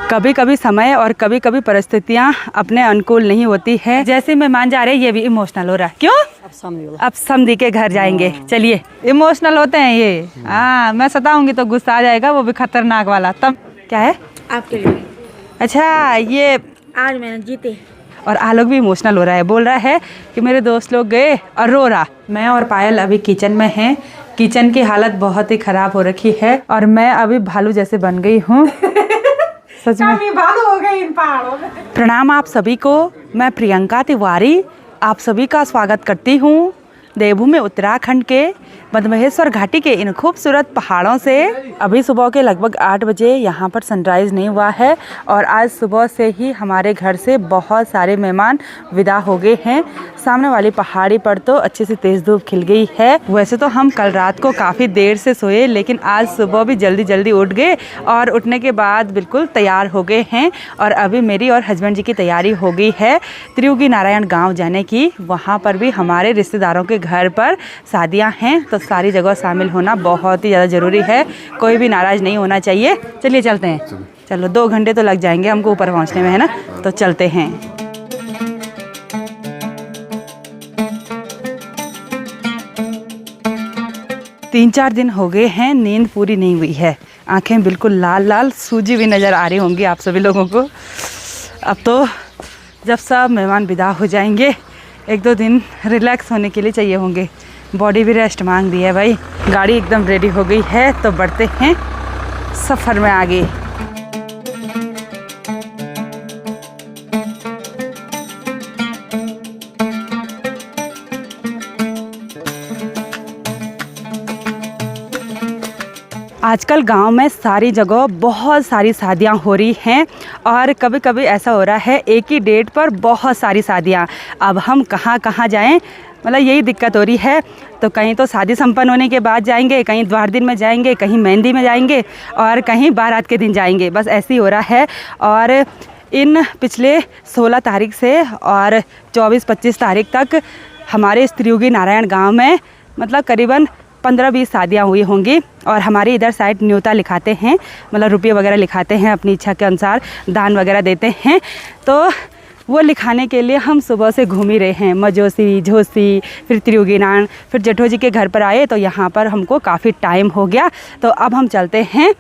कभी कभी समय और कभी कभी परिस्थितियाँ अपने अनुकूल नहीं होती है। जैसे मेहमान जा रहे हैं ये भी इमोशनल हो रहा है। क्यों? अब समधी के घर जाएंगे। चलिए, इमोशनल होते हैं ये। हाँ, मैं सताऊंगी तो गुस्सा आ जाएगा, वो भी खतरनाक वाला। तब क्या है आपके लिए? अच्छा, ये आज मैंने जीते। और आलोक भी इमोशनल हो रहा है, बोल रहा है कि मेरे दोस्त लोग गए और रो रहा। मैं और पायल अभी किचन में हैं। किचन की हालत बहुत ही खराब हो रखी है और मैं अभी भालू जैसे बन गई हूँ। सच में भालू हो गए इन पहाड़ों में। प्रणाम आप सभी को। मैं प्रियंका तिवारी आप सभी का स्वागत करती हूँ देवभूमि उत्तराखंड के मधमहेश्वर घाटी के इन खूबसूरत पहाड़ों से। अभी सुबह के लगभग 8 बजे यहाँ पर सनराइज़ नहीं हुआ है और आज सुबह से ही हमारे घर से बहुत सारे मेहमान विदा हो गए हैं। सामने वाली पहाड़ी पर तो अच्छे से तेज़ धूप खिल गई है। वैसे तो हम कल रात को काफ़ी देर से सोए, लेकिन आज सुबह भी जल्दी जल्दी उठ गए और उठने के बाद बिल्कुल तैयार हो गए हैं। और अभी मेरी और हस्बैंड जी की तैयारी हो गई है त्रियुगी नारायण गाँव जाने की। वहाँ पर भी हमारे रिश्तेदारों के घर पर शादियाँ हैं, तो सारी जगह शामिल होना बहुत ही ज़्यादा ज़रूरी है। कोई भी नाराज़ नहीं होना चाहिए। चलिए चलते हैं। चलो 2 घंटे तो लग जाएंगे हमको ऊपर पहुँचने में, है ना? तो चलते हैं। तीन 4 दिन हो गए हैं, नींद पूरी नहीं हुई है। आंखें बिल्कुल लाल लाल सूजी हुई नज़र आ रही होंगी आप सभी लोगों को। अब तो जब सब मेहमान विदा हो जाएंगे 1-2 दिन रिलैक्स होने के लिए चाहिए होंगे। बॉडी भी रेस्ट मांग रही है भाई। गाड़ी एकदम रेडी हो गई है, तो बढ़ते हैं सफ़र में आगे। आजकल गांव में सारी जगह बहुत सारी शादियां हो रही हैं और कभी कभी ऐसा हो रहा है एक ही डेट पर बहुत सारी शादियां। अब हम कहां कहां जाएं, मतलब यही दिक्कत हो रही है। तो कहीं तो शादी संपन्न होने के बाद जाएंगे, कहीं द्वार दिन में जाएंगे, कहीं मेहंदी में जाएंगे और कहीं बारात के दिन जाएंगे। बस ऐसे ही हो रहा है। और इन पिछले 16 तारीख से और 24-25 तारीख तक हमारे इस त्रियुगी नारायण गाँव में मतलब करीबन 15-20 शादियाँ हुई होंगी। और हमारे इधर साइड न्योता लिखाते हैं, मतलब रुपये वगैरह लिखाते हैं, अपनी इच्छा के अनुसार दान वगैरह देते हैं। तो वो लिखाने के लिए हम सुबह से घूम ही रहे हैं। मजोसी, झोसी, फिर त्रियुगी नारायण, फिर जेठो जी के घर पर आए, तो यहाँ पर हमको काफ़ी टाइम हो गया। तो अब हम चलते हैं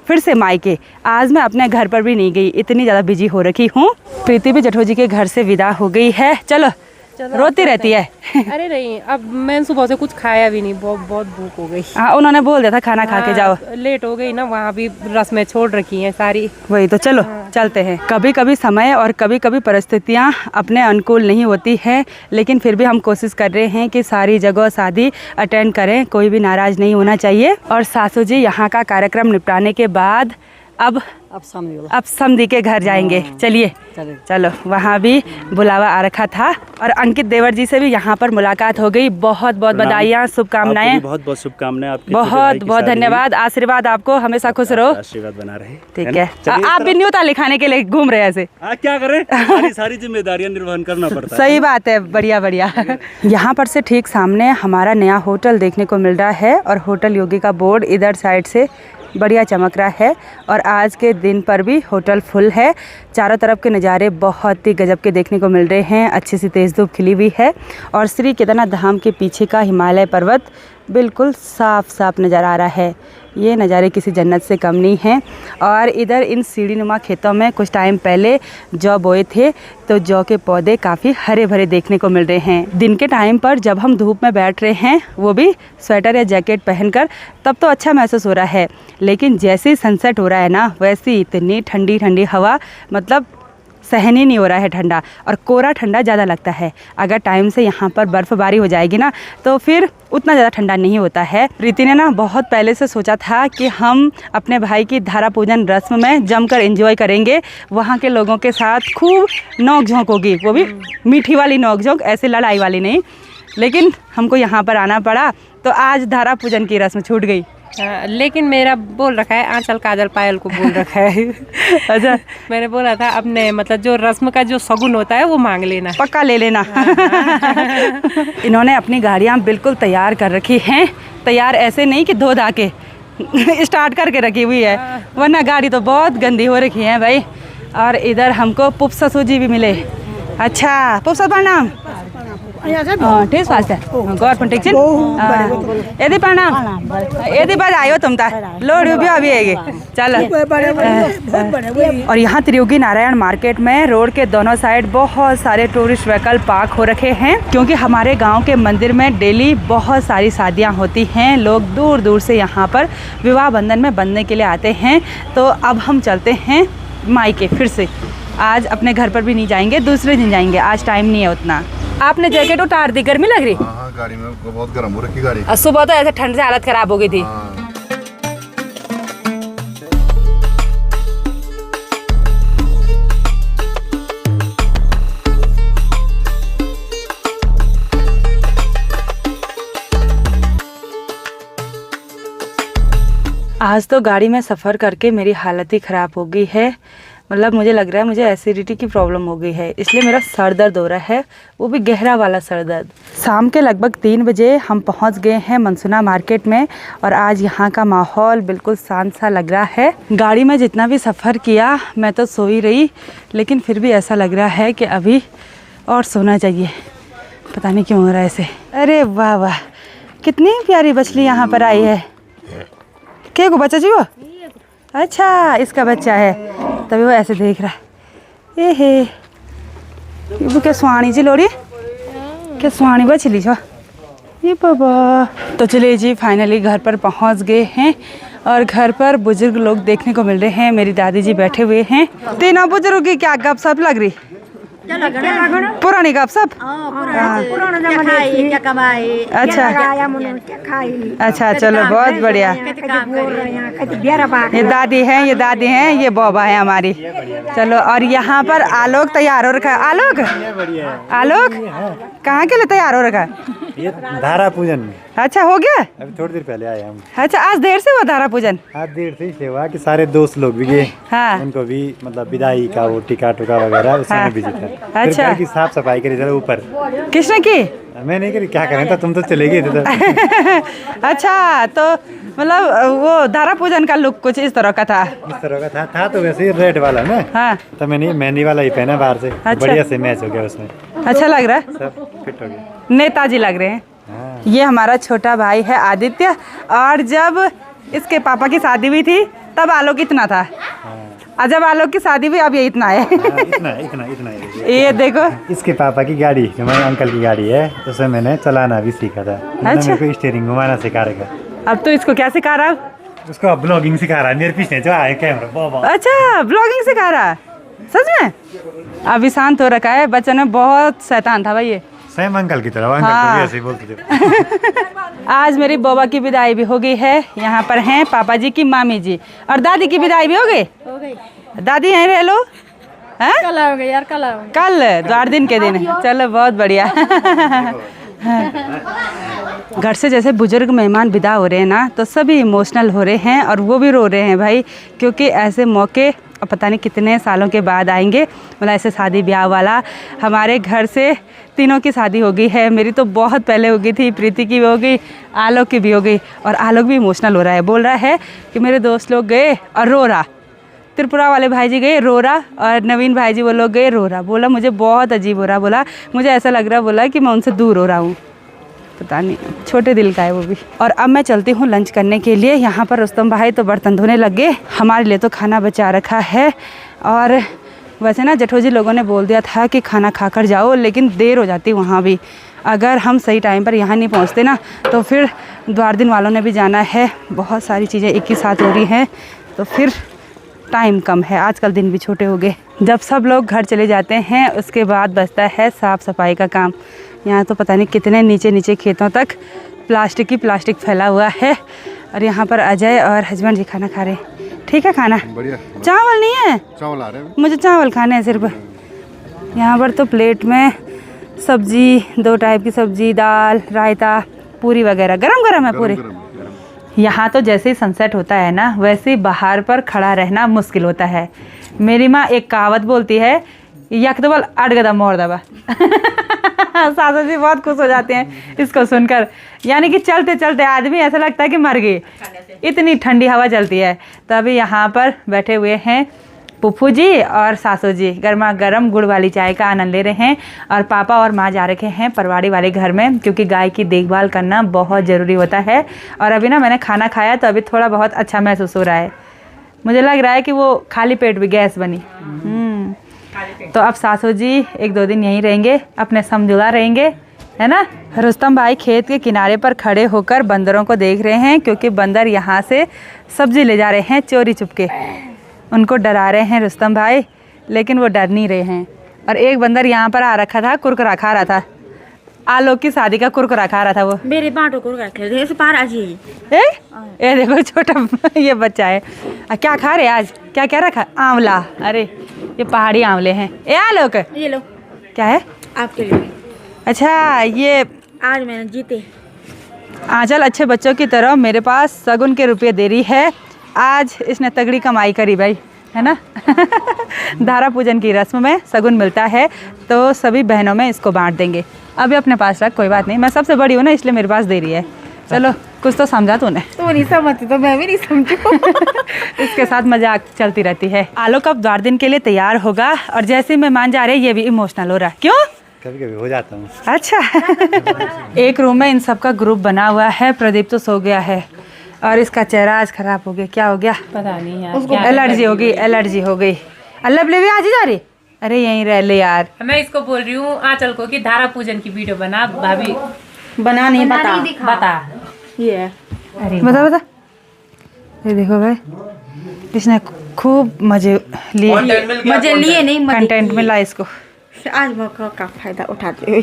फिर से मायके। आज मैं अपने घर पर भी नहीं गई, इतनी ज़्यादा बिजी हो रखी हूँ। प्रीति भी जेठो जी के घर से विदा हो गई है। चलो रोती रहती है। अरे नहीं, अब मैं सुबह से कुछ खाया भी नहीं, बहुत भूख हो गई। हाँ, उन्होंने बोल दिया था खाना खा के जाओ। लेट हो गई ना, वहाँ भी रस्में छोड़ रखी हैं सारी। वही तो, चलो चलते हैं। कभी कभी समय और कभी कभी परिस्थितियाँ अपने अनुकूल नहीं होती है, लेकिन फिर भी हम कोशिश कर रहे हैं कि सारी जगह शादी अटेंड करें, कोई भी नाराज़ नहीं होना चाहिए। और सासू जी यहाँ का कार्यक्रम निपटाने के बाद अब समधी के घर जाएंगे। चलिए चलो, वहाँ भी बुलावा आ रखा था। और अंकित देवर जी से भी यहाँ पर मुलाकात हो गई। बहुत बहुत बधाइयाँ, शुभकामनाएं। बहुत बहुत शुभकामनाएं आपकी। बहुत बहुत धन्यवाद। आशीर्वाद आपको, हमेशा खुश रहो। आशीर्वाद बना रहे। ठीक है। आप भी न्योता लिखाने के लिए घूम रहे हैं ऐसे? क्या करें, सारी जिम्मेदारियां निर्वहन करना पड़ता है। सही बात है, बढ़िया बढ़िया। यहाँ पर से ठीक सामने हमारा नया होटल देखने को मिल रहा है और होटल योगी का बोर्ड इधर साइड से बढ़िया चमक रहा है। और आज के दिन पर भी होटल फुल है। चारों तरफ के नज़ारे बहुत ही गजब के देखने को मिल रहे हैं। अच्छी सी तेज़ धूप खिली हुई है और श्री केदारनाथ धाम के पीछे का हिमालय पर्वत बिल्कुल साफ साफ नज़र आ रहा है। ये नज़ारे किसी जन्नत से कम नहीं हैं। और इधर इन सीढ़ीनुमा खेतों में कुछ टाइम पहले जौ बोए थे, तो जौ के पौधे काफ़ी हरे भरे देखने को मिल रहे हैं। दिन के टाइम पर जब हम धूप में बैठ रहे हैं, वो भी स्वेटर या जैकेट पहनकर, तब तो अच्छा महसूस हो रहा है। लेकिन जैसे ही सनसेट हो रहा है ना, वैसी इतनी ठंडी ठंडी हवा, मतलब सहन ही नहीं हो रहा है ठंडा। और कोरा ठंडा ज़्यादा लगता है। अगर टाइम से यहाँ पर बर्फ़बारी हो जाएगी ना, तो फिर उतना ज़्यादा ठंडा नहीं होता है। प्रीति ने ना बहुत पहले से सोचा था कि हम अपने भाई की धारा पूजन रस्म में जमकर एंजॉय करेंगे। वहाँ के लोगों के साथ खूब नोक झोंक होगी, वो भी मीठी वाली नोक झोंक, ऐसे लड़ाई वाली नहीं। लेकिन हमको यहाँ पर आना पड़ा, तो आज धारा पूजन की रस्म छूट गई। लेकिन मेरा बोल रखा है, आंचल काजल पायल को बोल रखा है। अच्छा, मैंने बोला था अपने मतलब जो रस्म का जो शगुन होता है वो मांग लेना, पक्का ले लेना। इन्होंने अपनी गाड़ियाँ बिल्कुल तैयार कर रखी हैं। तैयार ऐसे नहीं कि धो धा के, स्टार्ट करके रखी हुई है, वरना गाड़ी तो बहुत गंदी हो रखी है भाई। और इधर हमको पुप ससुर जी भी मिले। अच्छा पुप ससुर प्रणाम। ठीक बात है, गौर ठीक छे। यदि प्रणाम, यदि बार आयो तुम ता लोड भी अभी आएगी। चलो। और यहाँ त्रियोगी नारायण मार्केट में रोड के दोनों साइड बहुत सारे टूरिस्ट व्हीकल पार्क हो रखे हैं, क्योंकि हमारे गांव के मंदिर में डेली बहुत सारी शादियां होती हैं। लोग दूर दूर से यहाँ पर विवाह बंधन में बंधने के लिए आते हैं। तो अब हम चलते हैं मायके फिर से। आज अपने घर पर भी नहीं जाएंगे, दूसरे दिन जाएंगे, आज टाइम नहीं है उतना। आपने जैकेट उतार दी, गर्मी लग रही? हाँ, गाड़ी में बहुत गर्म हो रखी गाड़ी। सुबह तो ऐसे ठंड से हालत खराब हो गई थी। आज तो गाड़ी में सफ़र करके मेरी हालत ही ख़राब हो गई है। मतलब मुझे लग रहा है मुझे एसिडिटी की प्रॉब्लम हो गई है, इसलिए मेरा सर दर्द हो रहा है, वो भी गहरा वाला सर दर्द। शाम के लगभग 3 बजे हम पहुंच गए हैं मनसुना मार्केट में, और आज यहाँ का माहौल बिल्कुल शांत सा लग रहा है। गाड़ी में जितना भी सफ़र किया मैं तो सो ही रही, लेकिन फिर भी ऐसा लग रहा है कि अभी और सोना चाहिए। पता नहीं क्यों हो रहा है ऐसे। अरे वाह वाह, कितनी प्यारी मछली यहाँ पर आई है। क्या को बच्चा जी वो? अच्छा इसका बच्चा है, तभी वो ऐसे देख रहा है। ए हे ये क्या सुहानी जी लोरी, क्या सुहानी बचली छो ये बाबा। तो चलिए जी फाइनली घर पर पहुंच गए हैं, और घर पर बुजुर्ग लोग देखने को मिल रहे हैं। मेरी दादी जी बैठे हुए हैं। तीनों बुजुर्ग की क्या गपशप लग रही? पुरानी गपशप। अच्छा अच्छा, चलो बहुत बढ़िया। ये दादी हैं, ये दादी हैं, ये बौबा है हमारी। चलो, और यहाँ पर आलोक तैयार हो रखा है। आलोक, आलोक कहाँ के लिए तैयार हो रखा है? ये धारा पूजन। अच्छा हो गया, अभी थोड़ी देर पहले आए हम। अच्छा आज देर से हुआ धारा पूजन? आज देर से ही हुआ कि सारे दोस्त लोग भी गए। हाँ, उनको भी मतलब विदाई का वो टिका टुका वगैरह उसमें हाँ। बिजी थे। अच्छा। घर की साफ सफाई करी जरा ऊपर। किसने की? मैं नहीं करी, क्या करें, तो तुम तो चले गए थे तो। अच्छा, तो मतलब वो धारा पूजन का लुक कुछ इस तरह का था? इस तरह का था तो वैसे ही रेड वाला ना। हाँ, तो मैंने मेहंदी वाला ही पहना बाहर से। अच्छा। बढ़िया से मैच हो गया उसमें, अच्छा लग रहा है, सब फिट हो गया। नेताजी लग रहे हैं। हाँ। ये हमारा छोटा भाई है आदित्य, और जब इसके पापा की शादी हुई थी तब आलोक इतना था, और जब आलोक की शादी हुई अब ये इतना है। हाँ, इतना इतना इतना ये देखो, इसके पापा की गाड़ी, हमारे अंकल की गाड़ी है, उसे मैंने चलाना भी सीखा था। अच्छा। मेरे को स्टीयरिंग घुमाना सिखा रखा। अब तो इसको क्या सिखा रहा? उसको ब्लॉगिंग सिखा रहा है, मेरे पीछे जो आए कैमरा बाबा। अच्छा ब्लॉगिंग सिखा रहा, सच में? अभी शांत हो रखा है, बच्चों ने बहुत शैतान था भाई ये। सेम अंकल की तरह, अंकल हाँ। भी ऐसे ही बोलते थे। आज मेरी बौबा की विदाई भी हो गई है। यहाँ पर हैं पापा जी की मामी जी, और दादी की विदाई भी हो गई। दादी यहीं रह लो। हैं? कल आओगे यार, कल आओगे। कल द्वार दिन के दिन, चलो बहुत बढ़िया। घर से जैसे बुजुर्ग मेहमान विदा हो रहे हैं ना, तो सभी इमोशनल हो रहे हैं, और वो भी रो रहे हैं भाई, क्योंकि ऐसे मौके अब पता नहीं कितने सालों के बाद आएंगे। मतलब ऐसे शादी ब्याह वाला। हमारे घर से तीनों की शादी हो गई है, मेरी तो बहुत पहले हो गई थी, प्रीति की भी हो गई, आलोक की भी हो गई, और आलोक भी इमोशनल हो रहा है। बोल रहा है कि मेरे दोस्त लोग गए और रो रहा, त्रिपुरा वाले भाई जी गए रो रहा, और नवीन भाई जी वो लोग गए रो रहा। बोला मुझे बहुत अजीब हो रहा, बोला मुझे ऐसा लग रहा, बोला कि मैं उनसे दूर हो रहा हूँ। पता नहीं, छोटे दिल का है वो भी। और अब मैं चलती हूँ लंच करने के लिए। यहाँ पर रुस्तम भाई तो बर्तन धोने लग गए, हमारे लिए तो खाना बचा रखा है। और वैसे ना जेठोजी लोगों ने बोल दिया था कि खाना खाकर जाओ, लेकिन देर हो जाती वहाँ भी। अगर हम सही टाइम पर यहाँ नहीं पहुँचते ना, तो फिर द्वार दिन वालों ने भी जाना है, बहुत सारी चीज़ें एक ही साथ हो रही हैं, तो फिर टाइम कम है। आजकल दिन भी छोटे हो गए। जब सब लोग घर चले जाते हैं, उसके बाद बचता है साफ़ सफाई का काम। यहाँ तो पता नहीं कितने नीचे नीचे खेतों तक प्लास्टिक ही प्लास्टिक फैला हुआ है। और यहाँ पर अजय और हस्बैंड जी खाना खा रहे हैं। ठीक है खाना? बढ़िया। चावल नहीं है? चावल आ रहे हैं। मुझे चावल खाने हैं सिर्फ। यहाँ पर तो प्लेट में सब्जी, 2 टाइप की सब्जी, दाल, रायता, पूरी वगैरह गरम गरम है पूरी। यहाँ तो जैसे ही सनसेट होता है ना, वैसे ही बाहर पर खड़ा रहना मुश्किल होता है। मेरी माँ एक कहावत बोलती है, यक दबल 8 गदा मोर दबा। सासू जी बहुत खुश हो जाते हैं इसको सुनकर। यानी कि चलते चलते आदमी ऐसा लगता है कि मर गए, इतनी ठंडी हवा चलती है। तो अभी यहाँ पर बैठे हुए हैं पुप्पू जी और सासू जी, गर्मा गर्म गुड़ वाली चाय का आनंद ले रहे हैं। और पापा और माँ जा रखे हैं परवाड़ी वाले घर में, क्योंकि गाय की देखभाल करना बहुत ज़रूरी होता है। और अभी ना मैंने खाना खाया तो अभी थोड़ा बहुत अच्छा महसूस हो रहा है। मुझे लग रहा है कि वो खाली पेट भी गैस बनी। तो अब सासू जी 1-2 दिन यहीं रहेंगे, अपने समझौता रहेंगे, है ना। रुस्तम भाई खेत के किनारे पर खड़े होकर बंदरों को देख रहे हैं, क्योंकि बंदर यहाँ से सब्जी ले जा रहे हैं चोरी चुपके। उनको डरा रहे हैं रुस्तम भाई, लेकिन वो डर नहीं रहे हैं। और एक बंदर यहाँ पर आ रखा था, कुरकुरा खा रहा था, आलोक की शादी का कुरकुरा खा रहा था वो। मेरे बाटो को रखे थे, इस पार आ जी। ए देखो छोटा ये बच्चा है। क्या खा रहे आज, क्या क्या रखा? आंवला। अरे ये पहाड़ी आंवले हैं। ए आलोक, ये लो क्या है? आपके लिए। अच्छा ये आज मैंने जीते। आंचल अच्छे बच्चों की तरह मेरे पास सगुन के रुपये दे रही है। आज इसने तगड़ी कमाई करी भाई, है ना। धारा पूजन की रस्म में सगुन मिलता है, तो सभी बहनों में इसको बांट देंगे। अभी अपने पास रख, कोई बात नहीं, मैं सबसे बड़ी हूँ ना, इसलिए मेरे पास दे रही है। चलो कुछ तो समझा तूने। तो नहीं समझती तो मैं भी नहीं समझू। इसके साथ मजाक चलती रहती है। आलोक अब 12 दिन के लिए तैयार होगा, और जैसे मेहमान जा रहे हैं ये भी इमोशनल हो रहा है। क्यों? कभी कभी हो जाता हूँ। अच्छा। एक रूम में इन सब का ग्रुप बना हुआ है। प्रदीप तो सो गया है और इसका चेहरा आज खराब हो गया। क्या हो गया पता नहीं यार, उसको? एलर्जी हो गई, एलर्जी हो गई। अल्लाह भी आज ही जा रही। अरे यहीं रह ले यार। मैं इसको बोल रही हूँ आंचल को कि धारा पूजन की वीडियो बना, भाभी बना नहीं बता बता। ये अरे बता बता। ये देखो भाई, इसने खूब मजे लिए, मजे लिए नहीं, मजे कंटेंट मिला इसको। आज मौका का फायदा उठाते हुए।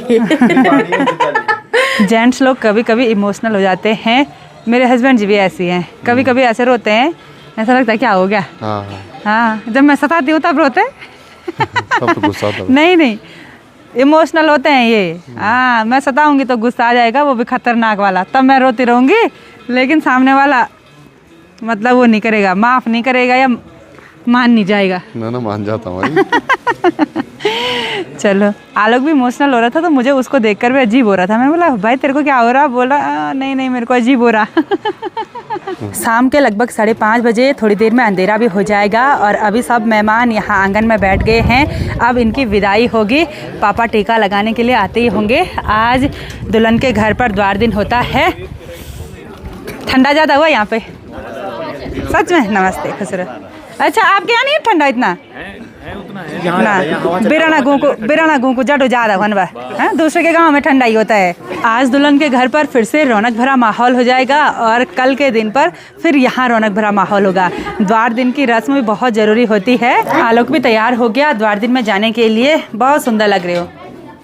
जेंट्स लोग कभी कभी इमोशनल हो जाते हैं। मेरे हस्बैंड जी भी ऐसी हैं, कभी कभी ऐसे रोते हैं, ऐसा लगता है क्या हो गया। हाँ, जब मैं सताती हूँ तब रोते तब तो गुस्सा आता है। नहीं इमोशनल होते हैं ये। हाँ, मैं सताऊंगी तो गुस्सा आ जाएगा, वो भी खतरनाक वाला, तब मैं रोती रहूँगी। लेकिन सामने वाला मतलब वो नहीं करेगा, माफ़ नहीं करेगा या मान नहीं जाएगा। ना मान जाता हूँ। चलो, आलोक भी इमोशनल हो रहा था, तो मुझे उसको देखकर भी अजीब हो रहा था। मैंने बोला भाई तेरे को क्या हो रहा? बोला नहीं मेरे को अजीब हो रहा। शाम के लगभग 5:30 बजे, थोड़ी देर में अंधेरा भी हो जाएगा। और अभी सब मेहमान यहाँ आंगन में बैठ गए हैं। अब इनकी विदाई होगी। पापा टीका लगाने के लिए आते ही होंगे। आज दुल्हन के घर पर द्वार दिन होता है। ठंडा ज़्यादा हुआ यहाँ पे सच में? नमस्ते खुश रहो। अच्छा आपके यहाँ नहीं ठंडा इतना? बिराना गूँ को जड़ो ज़्यादा बनवा है, दूसरे के गांव में ठंडा ही होता है। आज दुल्हन के घर पर फिर से रौनक भरा माहौल हो जाएगा, और कल के दिन पर फिर यहाँ रौनक भरा माहौल होगा। द्वार दिन की रस्म भी बहुत ज़रूरी होती है। आलोक भी तैयार हो गया द्वार दिन में जाने के लिए। बहुत सुंदर लग रहे हो।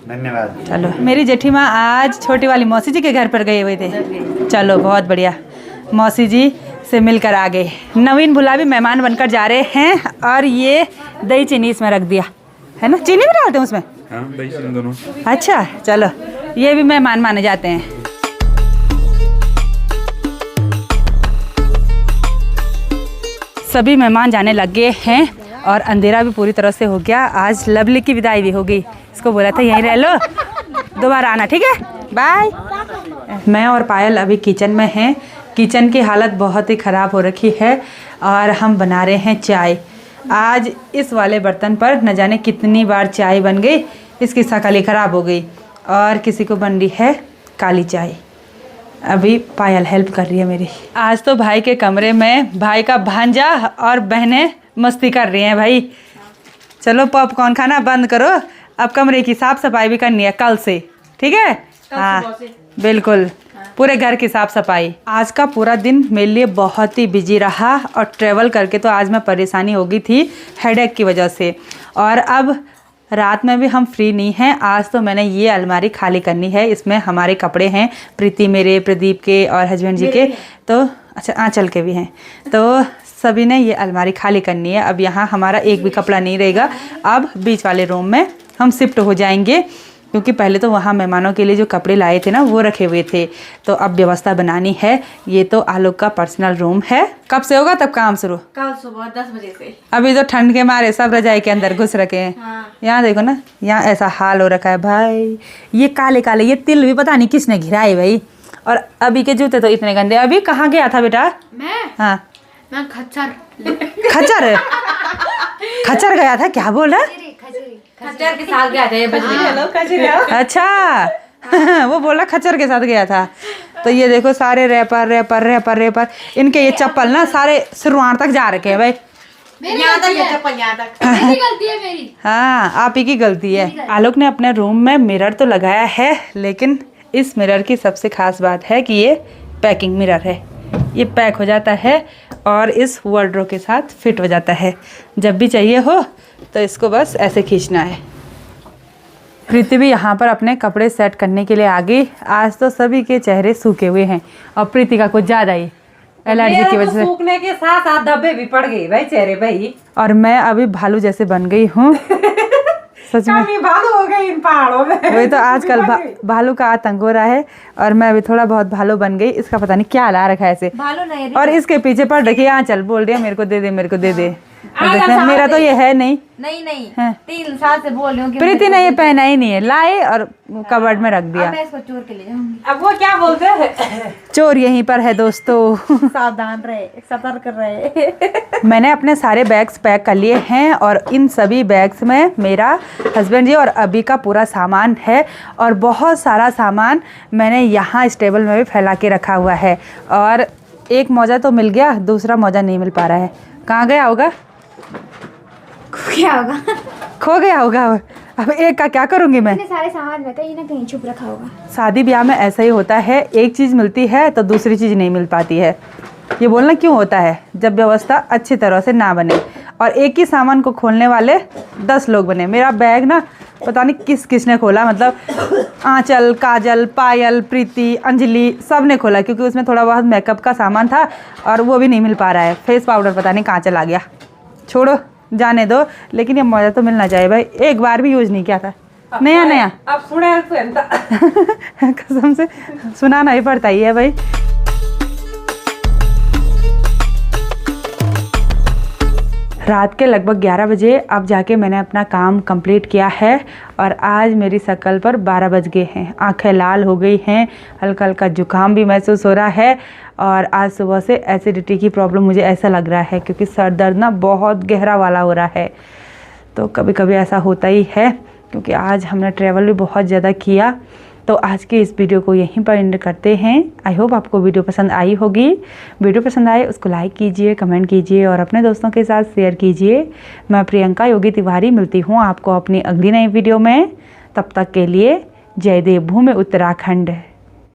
धन्यवाद। चलो, मेरी जेठी माँ आज छोटी वाली मौसी जी के घर पर गए हुए थे। चलो बहुत बढ़िया, मौसी जी से मिलकर आ गए। नवीन भुला भी मेहमान बनकर जा रहे हैं। और ये दही चीनी इसमें रख दिया है ना, चीनी भी डालते हैं उसमें? हाँ, दही चीनी दोनों। अच्छा चलो, ये भी मेहमान माने जाते हैं। सभी मेहमान जाने लग गए हैं और अंधेरा भी पूरी तरह से हो गया। आज लवली की विदाई भी हो गई। इसको बोला था यहीं रह लो, दोबारा आना, ठीक है, बाय। मैं और पायल अभी किचन में हैं। किचन की हालत बहुत ही ख़राब हो रखी है और हम बना रहे हैं चाय। आज इस वाले बर्तन पर न जाने कितनी बार चाय बन गई, इसकी शक्ल ख़राब हो गई। और किसी को बन रही है काली चाय। अभी पायल हेल्प कर रही है मेरी। आज तो भाई के कमरे में भाई का भांजा और बहनें मस्ती कर रही हैं भाई। चलो पॉपकॉर्न खाना बंद करो, अब कमरे की साफ़ सफाई भी करनी है कल से, ठीक है? हाँ बिल्कुल, पूरे घर की साफ़ सफाई। आज का पूरा दिन मेरे लिए बहुत ही बिजी रहा और ट्रैवल करके तो आज मैं परेशानी हो गई थी हेडेक की वजह से। और अब रात में भी हम फ्री नहीं हैं। आज तो मैंने ये अलमारी खाली करनी है। इसमें हमारे कपड़े हैं, प्रीति मेरे, प्रदीप के और हस्बैंड जी के, तो अच्छा आंचल के भी हैं। तो सभी ने ये अलमारी खाली करनी है। अब यहाँ हमारा एक भी कपड़ा नहीं रहेगा। अब बीच वाले रूम में हम शिफ्ट हो जाएंगे। क्योंकि पहले तो वहाँ मेहमानों के लिए जो कपड़े लाए थे ना वो रखे हुए थे, तो अब व्यवस्था बनानी है। ये तो आलोक का पर्सनल रूम है। कब से होगा तब काम शुरू? कल सुबह 10 बजे से। अभी तो ठंड के मारे सब रजाई के अंदर घुस रखे हैं। हाँ। यहाँ देखो ना, यहाँ ऐसा हाल हो रखा है भाई। ये काले काले ये तिल भी पता नहीं किसने घिराए भाई। और अभी के जूते तो इतने गंदे। अभी कहाँ गया था बेटा? हाँ मैं खच्चर खच्चर खच्चर गया था, क्या बोल रहा? खच्चर के साथ गया था। अच्छा वो बोला खच्चर के साथ गया था। तो ये देखो सारे रैपर रैपर रैपर रैपर, इनके ये चप्पल ना सारे सिरवार तक जा रखे हैं भाई। यहाँ तक ये चप्पल यहाँ तक। गलती है मेरी। हाँ आप ही की गलती है। आलोक ने अपने रूम में मिरर तो लगाया है, लेकिन इस मिरर की सबसे खास बात है कि ये पैकिंग मिरर है। ये पैक हो जाता है और इस वार्डरोब के साथ फिट हो जाता है। जब भी चाहिए हो तो इसको बस ऐसे खींचना है। प्रीति भी यहाँ पर अपने कपड़े सेट करने के लिए आ गई। आज तो सभी के चेहरे सूखे हुए हैं और प्रीति का कुछ ज़्यादा ही एलर्जी की वजह से सूखने के साथ साथ धब्बे भी पड़ गए भाई चेहरे पे ही। और मैं अभी भालू जैसे बन गई हूँ सच में। कमी भालू हो गई इन पहाड़ों में। वही तो आजकल भालू का आतंक हो रहा है और मैं अभी थोड़ा बहुत भालू बन गई। इसका पता नहीं क्या ला रखा है ऐसे। भालू नहीं और इसके पीछे पड़ रखी है, यहाँ चल बोल रही है मेरे को दे दे मेरे को दे दे। देखना मेरा तो ये है नहीं। नहीं हाँ। 3 साल से बोल रही हूँ कि प्रीति ने ये पहना ही नहीं है, लाए और कबर्ड में रख दिया। मैं इसको चोर के ले जाऊंगी। अब वो क्या बोलते हैं, चोर यहीं पर है दोस्तों। सावधान रहे, सतर्क रहे। मैंने अपने सारे बैग्स पैक कर लिए हैं और इन सभी बैग्स में मेरा हस्बैंड जी और अभी का पूरा सामान है और बहुत सारा सामान मैंने यहाँ इस टेबल में भी फैला के रखा हुआ है। और एक मौजा तो मिल गया, दूसरा मौजा नहीं मिल पा रहा है। कहाँ गया होगा? क्या होगा? खो गया होगा। अब एक का क्या करूँगी मैं? इतने सारे सामान में कहीं ना कहीं छुप रखा होगा। शादी ब्याह में ऐसा ही होता है, एक चीज़ मिलती है तो दूसरी चीज़ नहीं मिल पाती है। ये बोलना क्यों होता है? जब व्यवस्था अच्छी तरह से ना बने और एक ही सामान को खोलने वाले 10 लोग बने। मेरा बैग ना पता नहीं किसने खोला, मतलब आंचल, काजल, पायल, प्रीति, अंजलि सब ने खोला, क्योंकि उसमें थोड़ा बहुत मेकअप का सामान था और वो भी नहीं मिल पा रहा है। फेस पाउडर पता नहीं कहाँ चला गया। छोड़ो, जाने दो, लेकिन ये मौजा तो मिलना चाहिए भाई। एक बार भी यूज़ नहीं किया था, नया नया। अब सुने कसम से सुनाना ही पड़ता ही है भाई। रात के लगभग 11 बजे अब जाके मैंने अपना काम कंप्लीट किया है और आज मेरी शक्ल पर 12 बज गए हैं। आंखें लाल हो गई हैं, हल्का हल्का जुकाम भी महसूस हो रहा है और आज सुबह से एसिडिटी की प्रॉब्लम मुझे ऐसा लग रहा है, क्योंकि सर दर्द ना बहुत गहरा वाला हो रहा है। तो कभी कभी ऐसा होता ही है, क्योंकि आज हमने ट्रैवल भी बहुत ज़्यादा किया। तो आज की इस वीडियो को यहीं पर एंड करते हैं। आई होप आपको वीडियो पसंद आई होगी। वीडियो पसंद आए उसको लाइक कीजिए, कमेंट कीजिए और अपने दोस्तों के साथ शेयर कीजिए। मैं प्रियंका योगी तिवारी मिलती हूँ आपको अपनी अगली नई वीडियो में। तब तक के लिए जय देवभूमि उत्तराखंड।